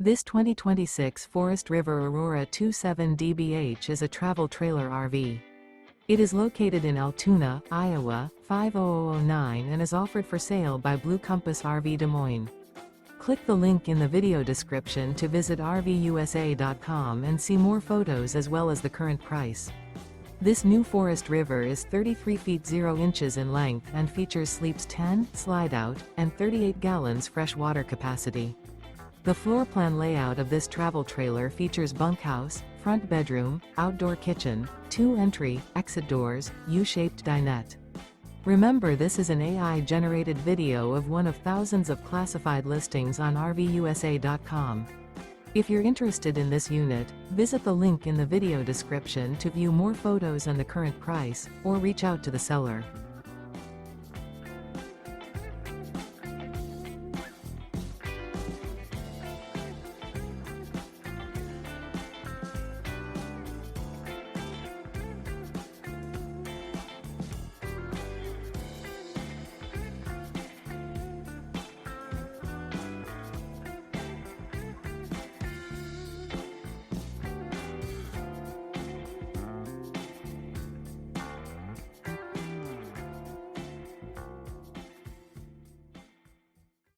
This 2026 Forest River Aurora 27 DBH is a travel trailer RV. It is located in Altoona, Iowa, 50009 and is offered for sale by Blue Compass RV Des Moines. Click the link in the video description to visit RVUSA.com and see more photos as well as the current price. This new Forest River is 33 feet 0 inches in length and features sleeps 10, Slideout, and 38 gallons fresh water capacity. The floor plan layout of this travel trailer features bunkhouse, front bedroom, outdoor kitchen, 2 entry, exit doors, U-shaped dinette. Remember, this is an AI-generated video of one of thousands of classified listings on RVUSA.com. If you're interested in this unit, visit the link in the video description to view more photos and the current price, or reach out to the seller.